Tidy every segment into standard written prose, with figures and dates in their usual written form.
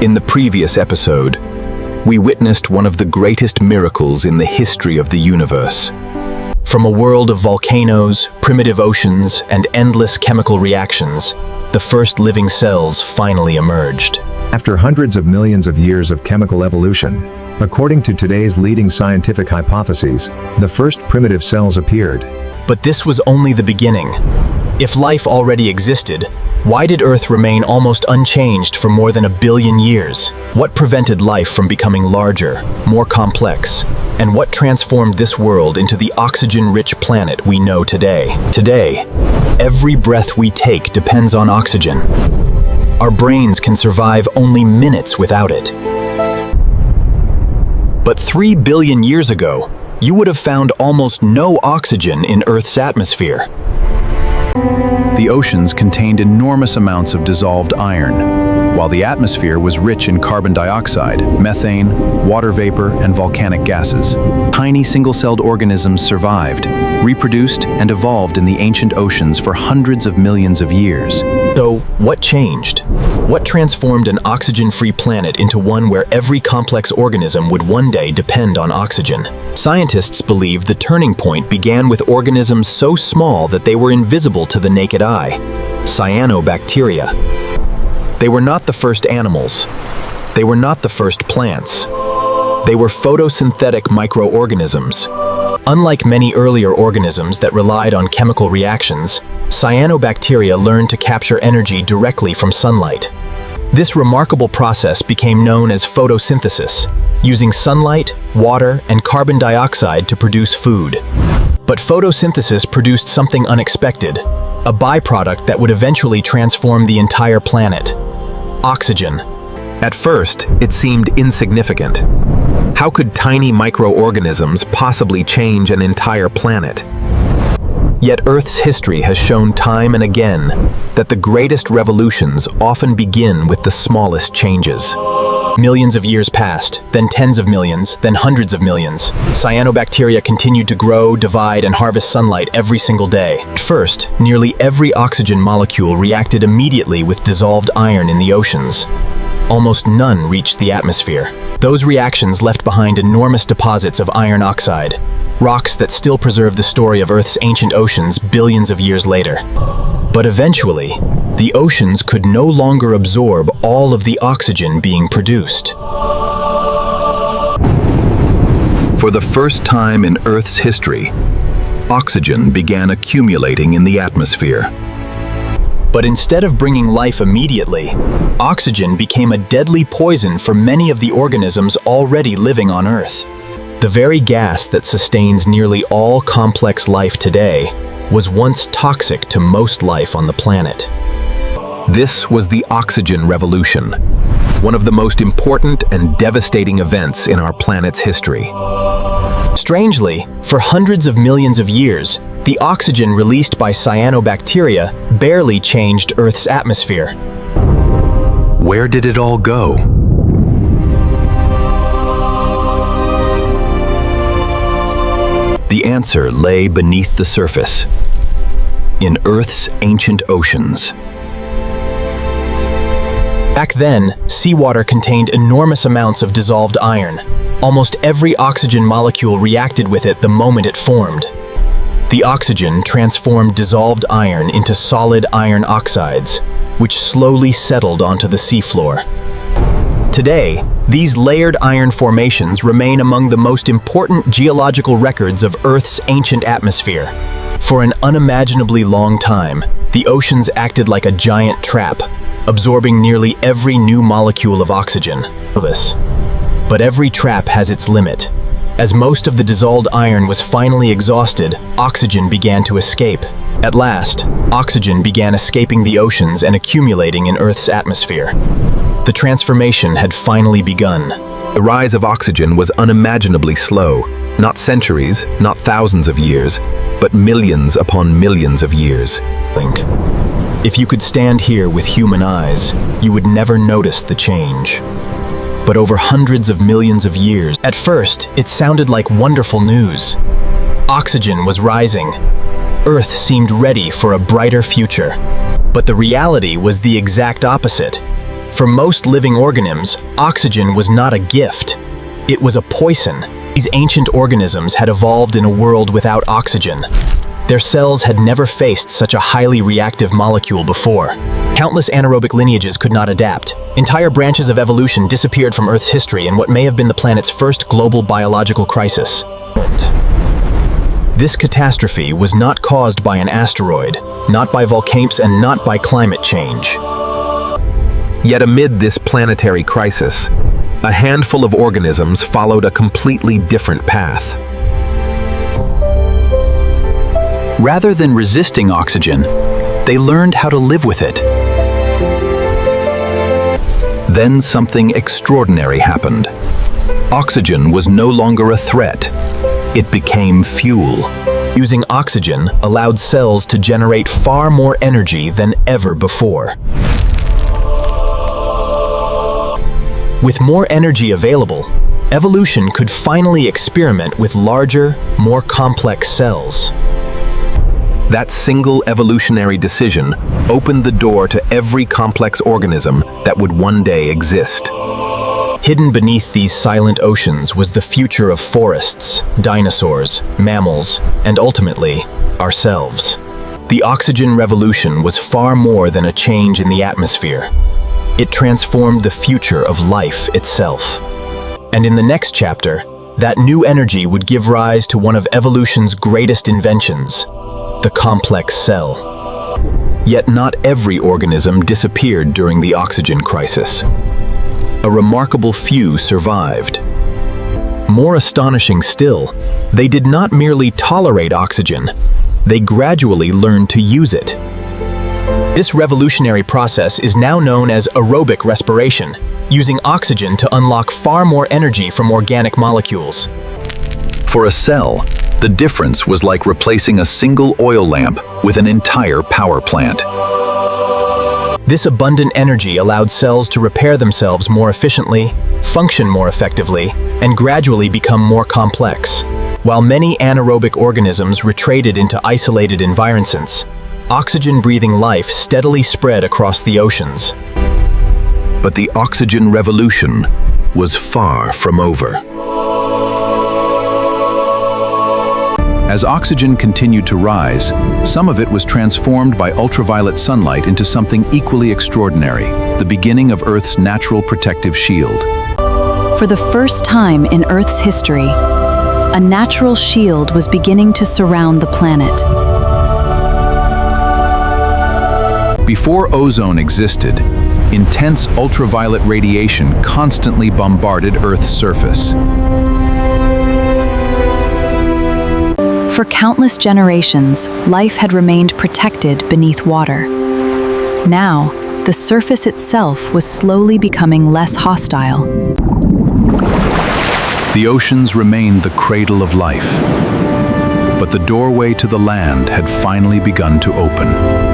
In the previous episode, we witnessed one of the greatest miracles in the history of the universe. From a world of volcanoes, primitive oceans, and endless chemical reactions, the first living cells finally emerged. After hundreds of millions of years of chemical evolution, according to today's leading scientific hypotheses, the first primitive cells appeared. But this was only the beginning. If life already existed, why did Earth remain almost unchanged for more than 1 billion years? What prevented life from becoming larger, more complex? And what transformed this world into the oxygen-rich planet we know today? Today, every breath we take depends on oxygen. Our brains can survive only minutes without it. But 3 billion years ago, you would have found almost no oxygen in Earth's atmosphere. The oceans contained enormous amounts of dissolved iron, while the atmosphere was rich in carbon dioxide, methane, water vapor, and volcanic gases. Tiny single-celled organisms survived, reproduced, and evolved in the ancient oceans for hundreds of millions of years. So, what changed? What transformed an oxygen-free planet into one where every complex organism would one day depend on oxygen? Scientists believe the turning point began with organisms so small that they were invisible to the naked eye: cyanobacteria. They were not the first animals. They were not the first plants. They were photosynthetic microorganisms. Unlike many earlier organisms that relied on chemical reactions, cyanobacteria learned to capture energy directly from sunlight. This remarkable process became known as photosynthesis, using sunlight, water, and carbon dioxide to produce food. But photosynthesis produced something unexpected, a byproduct that would eventually transform the entire planet: oxygen. At first, it seemed insignificant. How could tiny microorganisms possibly change an entire planet? Yet Earth's history has shown time and again that the greatest revolutions often begin with the smallest changes. Millions of years passed, then tens of millions, then hundreds of millions. Cyanobacteria continued to grow, divide, and harvest sunlight every single day. At first, nearly every oxygen molecule reacted immediately with dissolved iron in the oceans. Almost none reached the atmosphere. Those reactions left behind enormous deposits of iron oxide, rocks that still preserve the story of Earth's ancient oceans billions of years later. But eventually, the oceans could no longer absorb all of the oxygen being produced. For the first time in Earth's history, oxygen began accumulating in the atmosphere. But instead of bringing life immediately, oxygen became a deadly poison for many of the organisms already living on Earth. The very gas that sustains nearly all complex life today was once toxic to most life on the planet. This was the oxygen revolution, one of the most important and devastating events in our planet's history. Strangely, for hundreds of millions of years, the oxygen released by cyanobacteria barely changed Earth's atmosphere. Where did it all go? The answer lay beneath the surface, in Earth's ancient oceans. Back then, seawater contained enormous amounts of dissolved iron. Almost every oxygen molecule reacted with it the moment it formed. The oxygen transformed dissolved iron into solid iron oxides, which slowly settled onto the seafloor. Today, these layered iron formations remain among the most important geological records of Earth's ancient atmosphere. For an unimaginably long time, the oceans acted like a giant trap, absorbing nearly every new molecule of oxygen. But every trap has its limit. As most of the dissolved iron was finally exhausted, oxygen began to escape. At last, oxygen began escaping the oceans and accumulating in Earth's atmosphere. The transformation had finally begun. The rise of oxygen was unimaginably slow, not centuries, not thousands of years, but millions upon millions of years. If you could stand here with human eyes, you would never notice the change. But over hundreds of millions of years, at first, it sounded like wonderful news. Oxygen was rising. Earth seemed ready for a brighter future. But the reality was the exact opposite. For most living organisms, oxygen was not a gift. It was a poison. These ancient organisms had evolved in a world without oxygen. Their cells had never faced such a highly reactive molecule before. Countless anaerobic lineages could not adapt. Entire branches of evolution disappeared from Earth's history in what may have been the planet's first global biological crisis. This catastrophe was not caused by an asteroid, not by volcanoes, and not by climate change. Yet amid this planetary crisis, a handful of organisms followed a completely different path. Rather than resisting oxygen, they learned how to live with it. Then something extraordinary happened. Oxygen was no longer a threat. It became fuel. Using oxygen allowed cells to generate far more energy than ever before. With more energy available, evolution could finally experiment with larger, more complex cells. That single evolutionary decision opened the door to every complex organism that would one day exist. Hidden beneath these silent oceans was the future of forests, dinosaurs, mammals, and ultimately, ourselves. The oxygen revolution was far more than a change in the atmosphere. It transformed the future of life itself. And in the next chapter, that new energy would give rise to one of evolution's greatest inventions, the complex cell. Yet not every organism disappeared during the oxygen crisis. A remarkable few survived. More astonishing still, they did not merely tolerate oxygen, they gradually learned to use it. This revolutionary process is now known as aerobic respiration, using oxygen to unlock far more energy from organic molecules. For a cell, the difference was like replacing a single oil lamp with an entire power plant. This abundant energy allowed cells to repair themselves more efficiently, function more effectively, and gradually become more complex. While many anaerobic organisms retreated into isolated environments, oxygen-breathing life steadily spread across the oceans. But the oxygen revolution was far from over. As oxygen continued to rise, some of it was transformed by ultraviolet sunlight into something equally extraordinary, the beginning of Earth's natural protective shield. For the first time in Earth's history, a natural shield was beginning to surround the planet. Before ozone existed, intense ultraviolet radiation constantly bombarded Earth's surface. For countless generations, life had remained protected beneath water. Now, the surface itself was slowly becoming less hostile. The oceans remained the cradle of life, but the doorway to the land had finally begun to open.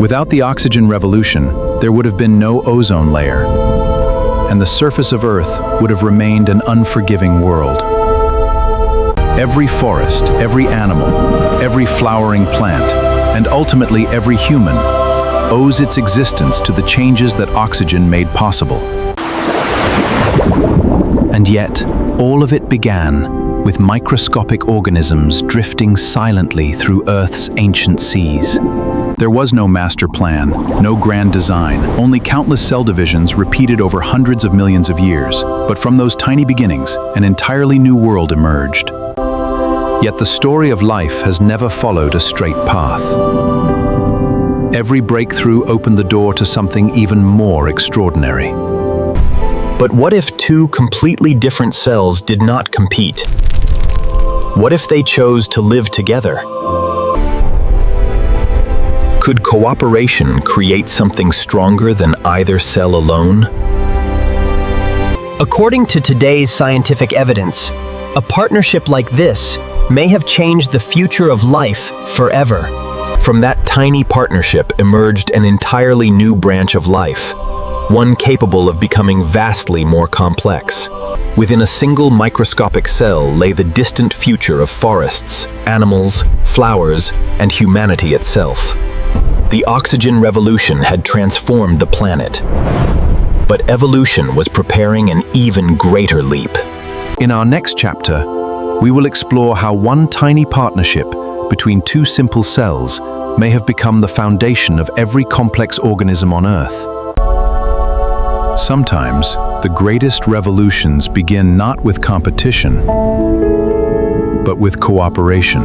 Without the oxygen revolution, there would have been no ozone layer, and the surface of Earth would have remained an unforgiving world. Every forest, every animal, every flowering plant, and ultimately every human, owes its existence to the changes that oxygen made possible. And yet, all of it began with microscopic organisms drifting silently through Earth's ancient seas. There was no master plan, no grand design, only countless cell divisions repeated over hundreds of millions of years. But from those tiny beginnings, an entirely new world emerged. Yet the story of life has never followed a straight path. Every breakthrough opened the door to something even more extraordinary. But what if two completely different cells did not compete? What if they chose to live together? Could cooperation create something stronger than either cell alone? According to today's scientific evidence, a partnership like this may have changed the future of life forever. From that tiny partnership emerged an entirely new branch of life, one capable of becoming vastly more complex. Within a single microscopic cell lay the distant future of forests, animals, flowers, and humanity itself. The oxygen revolution had transformed the planet. But evolution was preparing an even greater leap. In our next chapter, we will explore how one tiny partnership between two simple cells may have become the foundation of every complex organism on Earth. Sometimes, the greatest revolutions begin not with competition, but with cooperation.